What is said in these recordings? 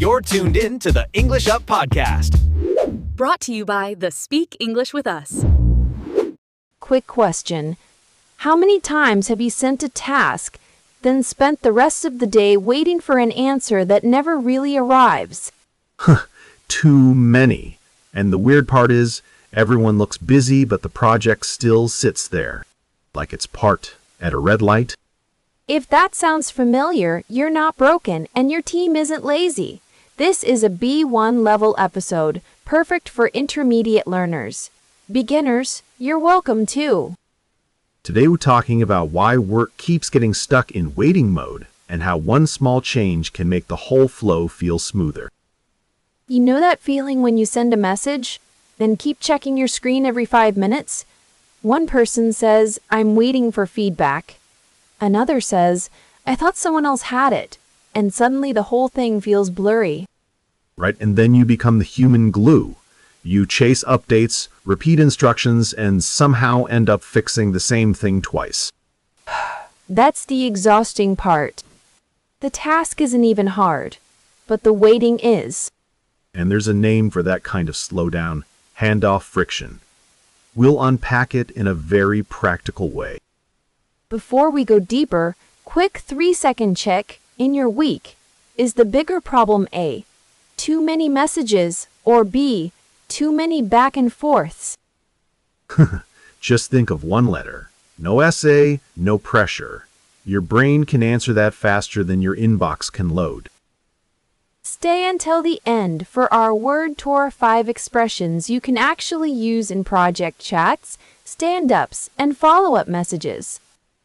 You're tuned in to the English Up Podcast. Brought to you by the Speak English with Us. Quick question. How many times have you sent a task, then spent the rest of the day waiting for an answer that never really arrives? Too many. And the weird part is, everyone looks busy, but the project still sits there, like it's parked at a red light. If that sounds familiar, you're not broken and your team isn't lazy. This is a B1 level episode, perfect for intermediate learners. Beginners, you're welcome too. Today we're talking about why work keeps getting stuck in waiting mode and how one small change can make the whole flow feel smoother. You know that feeling when you send a message, then keep checking your screen every 5 minutes? One person says, "I'm waiting for feedback." Another says, "I thought someone else had it," and suddenly the whole thing feels blurry. Right? And then you become the human glue. You chase updates, repeat instructions, and somehow end up fixing the same thing twice. That's the exhausting part. The task isn't even hard, but the waiting is. And there's a name for that kind of slowdown, handoff friction. We'll unpack it in a very practical way. Before we go deeper, quick 3-second check in your week. Is the bigger problem A, too many messages, or B, too many back and forths? Just think of one letter. No essay, no pressure. Your brain can answer that faster than your inbox can load. Stay until the end for our Word Tour 5 expressions you can actually use in project chats, stand-ups, and follow-up messages.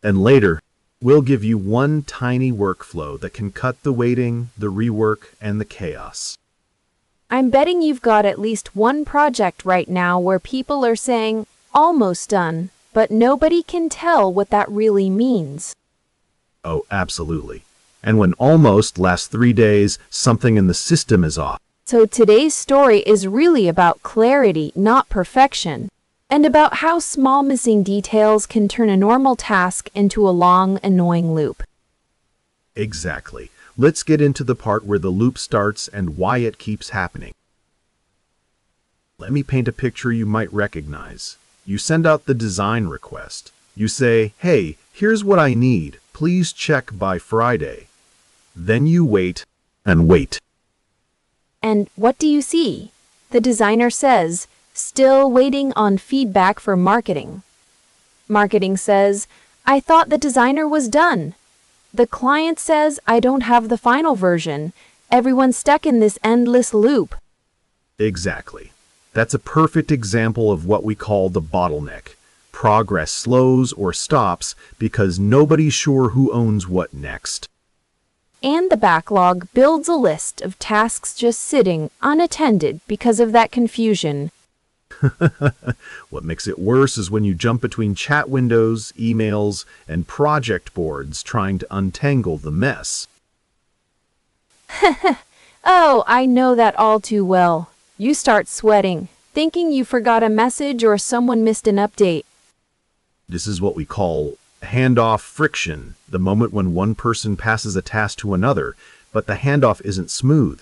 And later, we'll give you one tiny workflow that can cut the waiting, the rework, and the chaos. I'm betting you've got at least one project right now where people are saying, "almost done," but nobody can tell what that really means. Oh, absolutely. And when almost lasts 3 days, something in the system is off. So today's story is really about clarity, not perfection, and about how small missing details can turn a normal task into a long, annoying loop. Exactly. Let's get into the part where the loop starts and why it keeps happening. Let me paint a picture you might recognize. You send out the design request. You say, "Hey, here's what I need. Please check by Friday." Then you wait and wait. And what do you see? The designer says, "Still waiting on feedback for marketing." Marketing says, "I thought the designer was done." The client says, "I don't have the final version." Everyone's stuck in this endless loop. Exactly. That's a perfect example of what we call the bottleneck. Progress slows or stops because nobody's sure who owns what next. And the backlog builds a list of tasks just sitting unattended because of that confusion. What makes it worse is when you jump between chat windows, emails, and project boards trying to untangle the mess. Oh, I know that all too well. You start sweating, thinking you forgot a message or someone missed an update. This is what we call handoff friction, the moment when one person passes a task to another, but the handoff isn't smooth.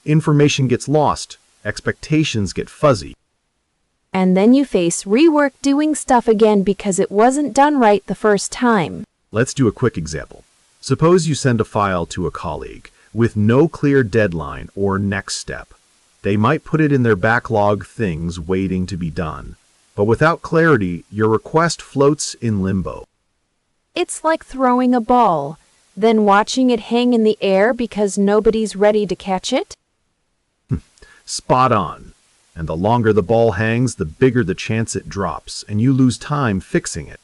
Information gets lost, expectations get fuzzy. And then you face rework doing stuff again because it wasn't done right the first time. Let's do a quick example. Suppose you send a file to a colleague with no clear deadline or next step. They might put it in their backlog, things waiting to be done. But without clarity, your request floats in limbo. It's like throwing a ball, then watching it hang in the air because nobody's ready to catch it. Spot on. And the longer the ball hangs, the bigger the chance it drops, and you lose time fixing it.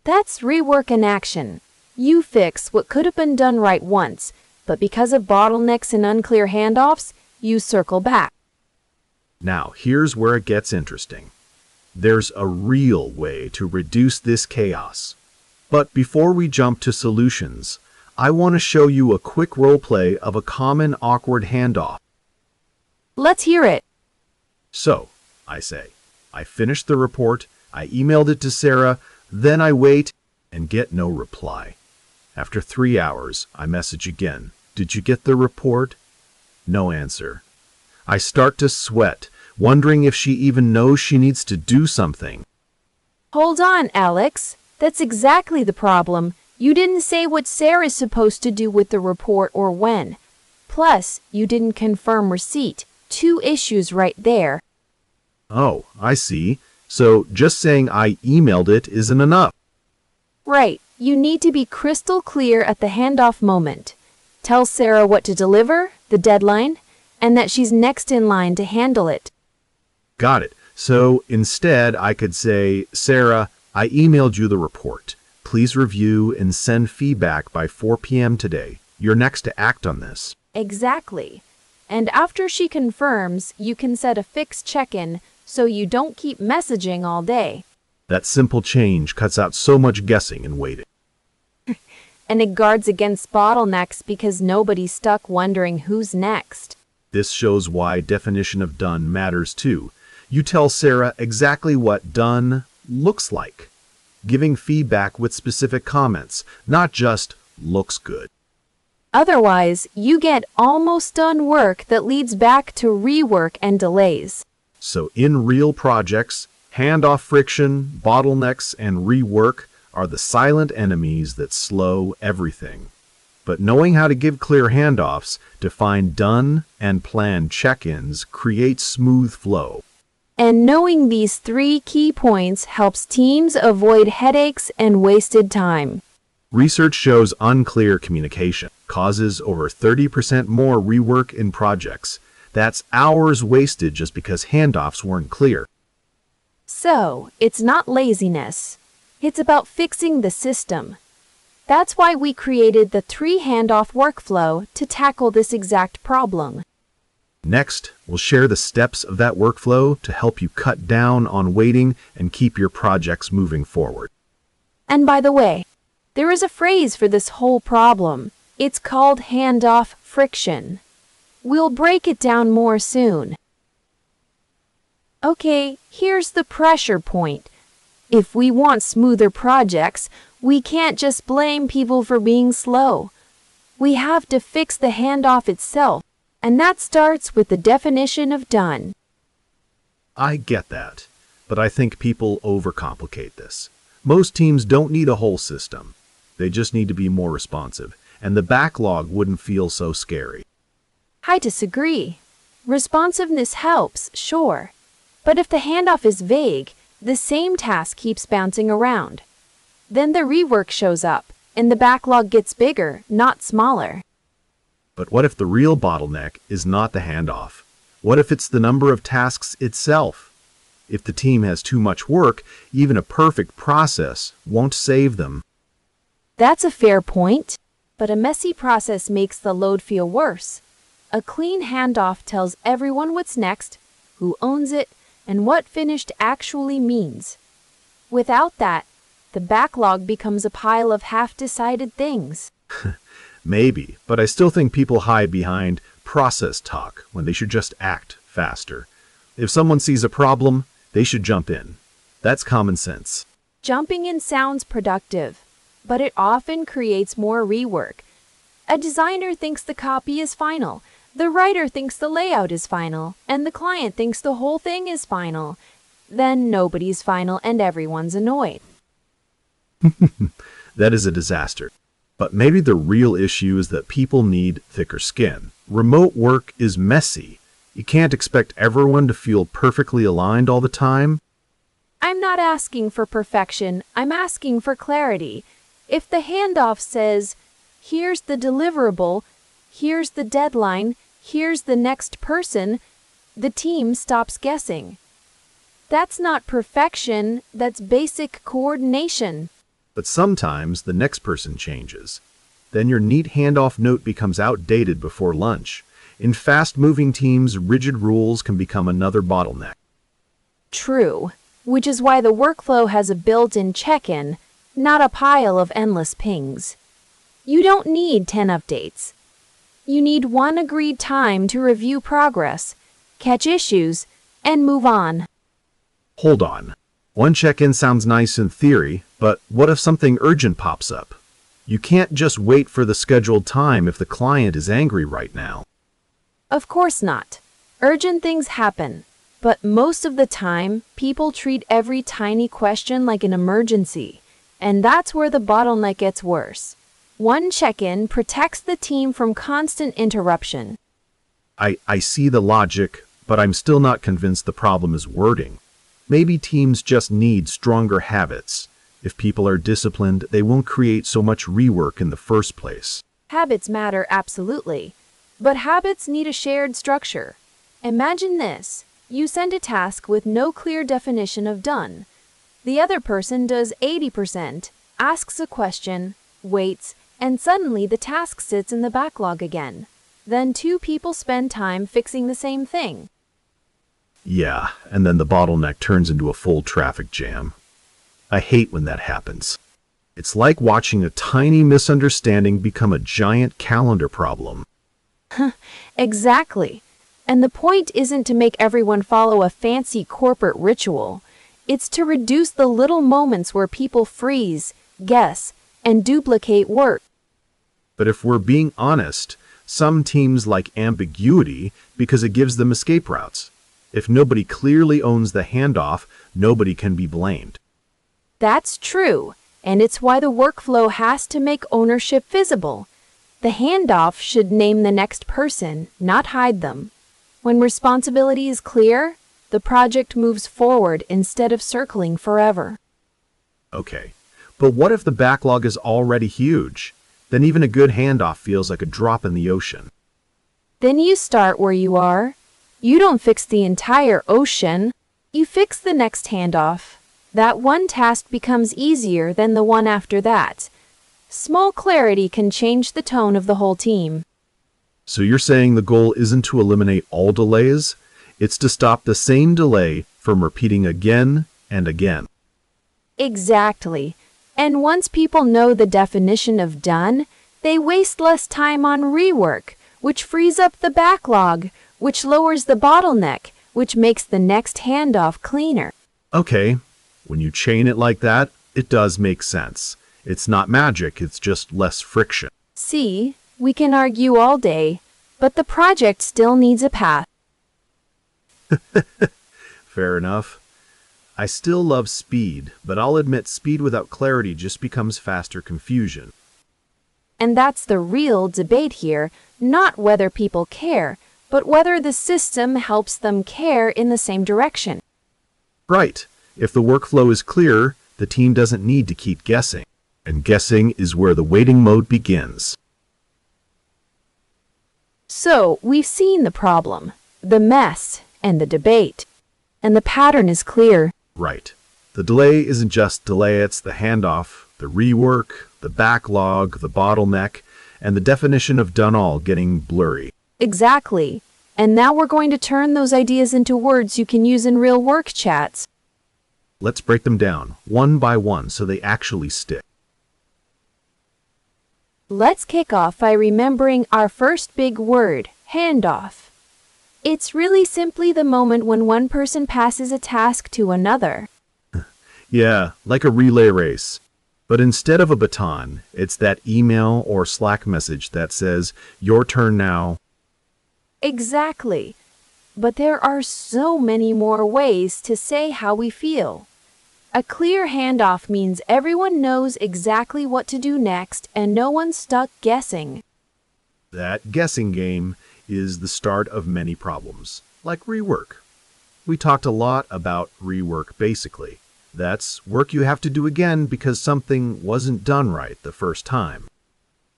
That's rework in action. You fix what could have been done right once, but because of bottlenecks and unclear handoffs, you circle back. Now, here's where it gets interesting. There's a real way to reduce this chaos. But before we jump to solutions, I want to show you a quick role play of a common awkward handoff. Let's hear it. So, I say, I finished the report, I emailed it to Sarah, then I wait and get no reply. After 3 hours, I message again. Did you get the report? No answer. I start to sweat, wondering if she even knows she needs to do something. Hold on, Alex. That's exactly the problem. You didn't say what Sarah's supposed to do with the report or when. Plus, you didn't confirm receipt. 2 issues right there. Oh, I see. So just saying I emailed it isn't enough. Right. You need to be crystal clear at the handoff moment. Tell Sarah what to deliver, the deadline, and that she's next in line to handle it. Got it. So instead, I could say, Sarah, I emailed you the report. Please review and send feedback by 4 p.m. today. You're next to act on this. Exactly. And after she confirms, you can set a fixed check-in so you don't keep messaging all day. That simple change cuts out so much guessing and waiting. And it guards against bottlenecks because nobody's stuck wondering who's next. This shows why definition of done matters too. You tell Sarah exactly what done looks like, giving feedback with specific comments, not just looks good. Otherwise, you get almost done work that leads back to rework and delays. So in real projects, handoff friction, bottlenecks, and rework are the silent enemies that slow everything. But knowing how to give clear handoffs, define done, and plan check-ins creates smooth flow. And knowing these 3 key points helps teams avoid headaches and wasted time. Research shows unclear communication causes over 30% more rework in projects. That's hours wasted just because handoffs weren't clear. So, it's not laziness. It's about fixing the system. That's why we created the 3 handoff workflow to tackle this exact problem. Next, we'll share the steps of that workflow to help you cut down on waiting and keep your projects moving forward. And by the way, there is a phrase for this whole problem. It's called handoff friction. We'll break it down more soon. Okay, here's the pressure point. If we want smoother projects, we can't just blame people for being slow. We have to fix the handoff itself, and that starts with the definition of done. I get that, but I think people overcomplicate this. Most teams don't need a whole system. They just need to be more responsive, and the backlog wouldn't feel so scary. I disagree. Responsiveness helps, sure. But if the handoff is vague, the same task keeps bouncing around. Then the rework shows up, and the backlog gets bigger, not smaller. But what if the real bottleneck is not the handoff? What if it's the number of tasks itself? If the team has too much work, even a perfect process won't save them. That's a fair point, but a messy process makes the load feel worse. A clean handoff tells everyone what's next, who owns it, and what finished actually means. Without that, the backlog becomes a pile of half-decided things. Maybe, but I still think people hide behind process talk when they should just act faster. If someone sees a problem, they should jump in. That's common sense. Jumping in sounds productive, but it often creates more rework. A designer thinks the copy is final, the writer thinks the layout is final, and the client thinks the whole thing is final. Then nobody's final and everyone's annoyed. That is a disaster. But maybe the real issue is that people need thicker skin. Remote work is messy. You can't expect everyone to feel perfectly aligned all the time. I'm not asking for perfection, I'm asking for clarity. If the handoff says, here's the deliverable, here's the deadline, here's the next person, the team stops guessing. That's not perfection, that's basic coordination. But sometimes the next person changes. Then your neat handoff note becomes outdated before lunch. In fast-moving teams, rigid rules can become another bottleneck. True, which is why the workflow has a built-in check-in, not a pile of endless pings. You don't need 10 updates. You need 1 agreed time to review progress, catch issues, and move on. Hold on. 1 check-in sounds nice in theory, but what if something urgent pops up? You can't just wait for the scheduled time if the client is angry right now. Of course not. Urgent things happen, but most of the time, people treat every tiny question like an emergency, and that's where the bottleneck gets worse. One check-in protects the team from constant interruption. I see the logic, but I'm still not convinced the problem is wording. Maybe teams just need stronger habits. If people are disciplined, they won't create so much rework in the first place. Habits matter absolutely, but habits need a shared structure. Imagine this. You send a task with no clear definition of done. The other person does 80%, asks a question, waits, and suddenly the task sits in the backlog again. Then two people spend time fixing the same thing. Yeah, and then the bottleneck turns into a full traffic jam. I hate when that happens. It's like watching a tiny misunderstanding become a giant calendar problem. Exactly. And the point isn't to make everyone follow a fancy corporate ritual. It's to reduce the little moments where people freeze, guess, and duplicate work. But if we're being honest, some teams like ambiguity because it gives them escape routes. If nobody clearly owns the handoff, nobody can be blamed. That's true, and it's why the workflow has to make ownership visible. The handoff should name the next person, not hide them. When responsibility is clear, the project moves forward instead of circling forever. Okay, but what if the backlog is already huge? Then even a good handoff feels like a drop in the ocean. Then you start where you are. You don't fix the entire ocean. You fix the next handoff. That one task becomes easier than the one after that. Small clarity can change the tone of the whole team. So you're saying the goal isn't to eliminate all delays, it's to stop the same delay from repeating again and again. Exactly. And once people know the definition of done, they waste less time on rework, which frees up the backlog, which lowers the bottleneck, which makes the next handoff cleaner. Okay, when you chain it like that, it does make sense. It's not magic, it's just less friction. See, we can argue all day, but the project still needs a path. Fair enough. I still love speed, but I'll admit speed without clarity just becomes faster confusion. And that's the real debate here, not whether people care, but whether the system helps them care in the same direction. Right. If the workflow is clear, the team doesn't need to keep guessing. And guessing is where the waiting mode begins. So, we've seen the problem, the mess, and the debate. And the pattern is clear. Right. The delay isn't just delay, it's the handoff, the rework, the backlog, the bottleneck, and the definition of done all getting blurry. Exactly. And now we're going to turn those ideas into words you can use in real work chats. Let's break them down, one by one, so they actually stick. Let's kick off by remembering our first big word, handoff. It's really simply the moment when one person passes a task to another. Yeah, like a relay race. But instead of a baton, it's that email or Slack message that says, "Your turn now." Exactly. But there are so many more ways to say how we feel. A clear handoff means everyone knows exactly what to do next and no one's stuck guessing. That guessing game is the start of many problems, like rework. We talked a lot about rework basically. That's work you have to do again because something wasn't done right the first time.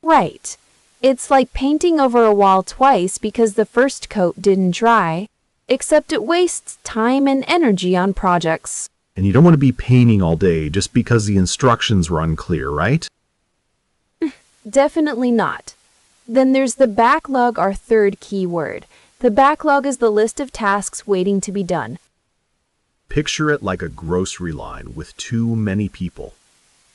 Right. It's like painting over a wall twice because the first coat didn't dry, except it wastes time and energy on projects. And you don't want to be painting all day just because the instructions were unclear, right? Definitely not. Then there's the backlog, our third key word. The backlog is the list of tasks waiting to be done. Picture it like a grocery line with too many people.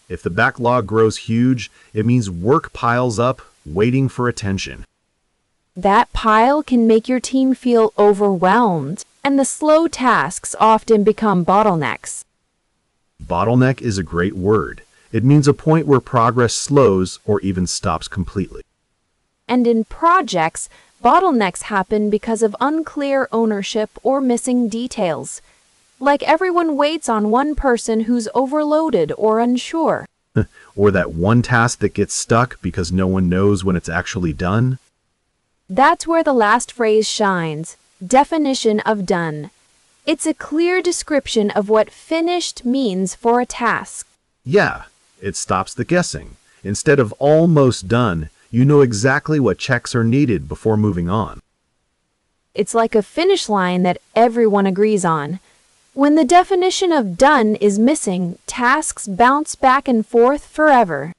If the backlog grows huge, it means work piles up, waiting for attention. That pile can make your team feel overwhelmed, and the slow tasks often become bottlenecks. Bottleneck is a great word. It means a point where progress slows or even stops completely. And in projects, bottlenecks happen because of unclear ownership or missing details. Like everyone waits on one person who's overloaded or unsure. Or that one task that gets stuck because no one knows when it's actually done. That's where the last phrase shines. Definition of done. It's a clear description of what finished means for a task. Yeah, it stops the guessing. Instead of almost done, you know exactly what checks are needed before moving on. It's like a finish line that everyone agrees on. When the definition of done is missing, tasks bounce back and forth forever.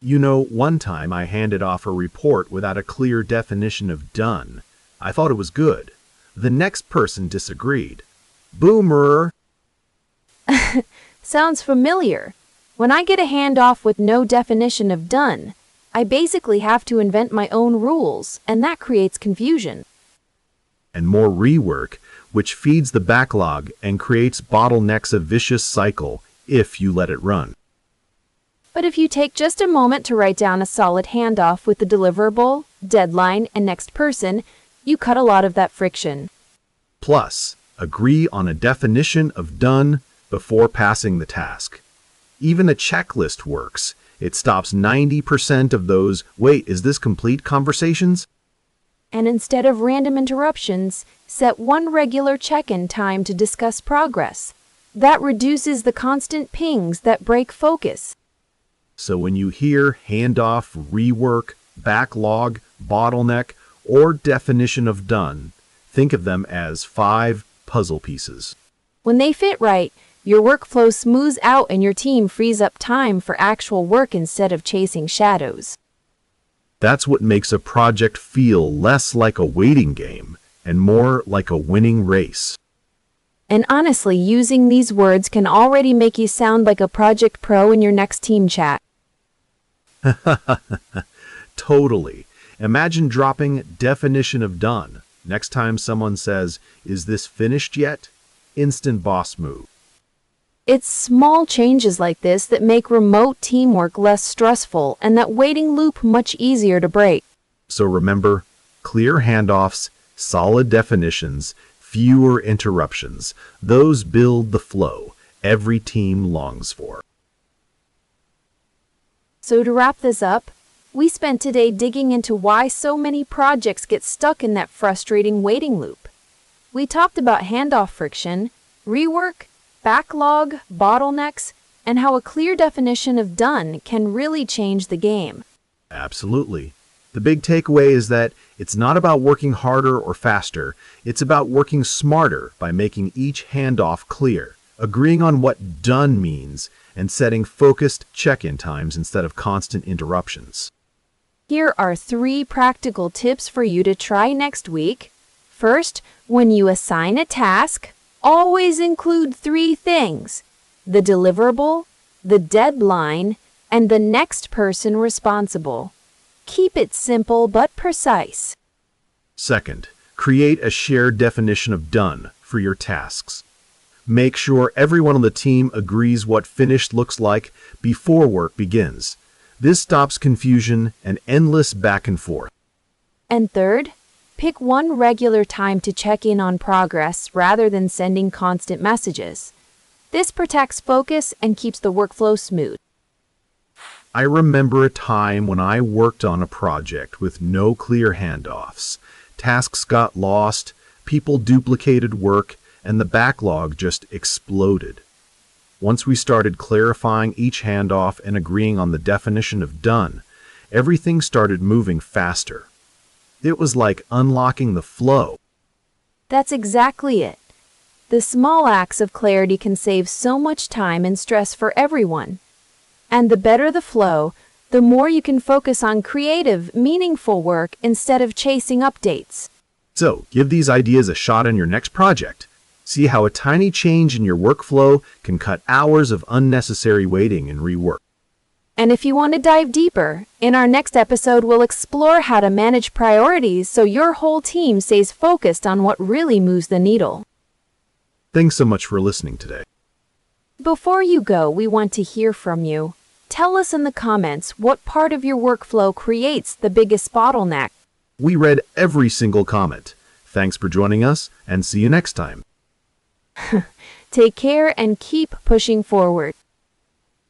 You know, one time I handed off a report without a clear definition of done. I thought it was good. The next person disagreed. Boomer! Sounds familiar. When I get a handoff with no definition of done, I basically have to invent my own rules, and that creates confusion. And more rework, which feeds the backlog and creates bottlenecks, a vicious cycle if you let it run. But if you take just a moment to write down a solid handoff with the deliverable, deadline, and next person, you cut a lot of that friction. Plus, agree on a definition of done before passing the task. Even a checklist works. It stops 90% of those, wait, is this complete conversations? And instead of random interruptions, set one regular check-in time to discuss progress. That reduces the constant pings that break focus. So when you hear handoff, rework, backlog, bottleneck, or definition of done, think of them as 5 puzzle pieces. When they fit right, your workflow smooths out and your team frees up time for actual work instead of chasing shadows. That's what makes a project feel less like a waiting game and more like a winning race. And honestly, using these words can already make you sound like a project pro in your next team chat. Totally. Imagine dropping definition of done. Next time someone says, is this finished yet? Instant boss move. It's small changes like this that make remote teamwork less stressful and that waiting loop much easier to break. So remember, clear handoffs, solid definitions, fewer interruptions. Those build the flow every team longs for. So to wrap this up, we spent today digging into why so many projects get stuck in that frustrating waiting loop. We talked about handoff friction, rework, backlog, bottlenecks, and how a clear definition of done can really change the game. Absolutely. The big takeaway is that it's not about working harder or faster. It's about working smarter by making each handoff clear, agreeing on what done means, and setting focused check-in times instead of constant interruptions. Here are 3 practical tips for you to try next week. First, when you assign a task, always include 3 things: the deliverable, the deadline, and the next person responsible. Keep it simple but precise. Second, create a shared definition of done for your tasks. Make sure everyone on the team agrees what finished looks like before work begins. This stops confusion and endless back and forth. And third, pick one regular time to check in on progress rather than sending constant messages. This protects focus and keeps the workflow smooth. I remember a time when I worked on a project with no clear handoffs. Tasks got lost, people duplicated work, and the backlog just exploded. Once we started clarifying each handoff and agreeing on the definition of done, everything started moving faster. It was like unlocking the flow. That's exactly it. The small acts of clarity can save so much time and stress for everyone. And the better the flow, the more you can focus on creative, meaningful work instead of chasing updates. So, give these ideas a shot in your next project. See how a tiny change in your workflow can cut hours of unnecessary waiting and rework. And if you want to dive deeper, in our next episode we'll explore how to manage priorities so your whole team stays focused on what really moves the needle. Thanks so much for listening today. Before you go, we want to hear from you. Tell us in the comments what part of your workflow creates the biggest bottleneck. We read every single comment. Thanks for joining us, and see you next time. Take care and keep pushing forward.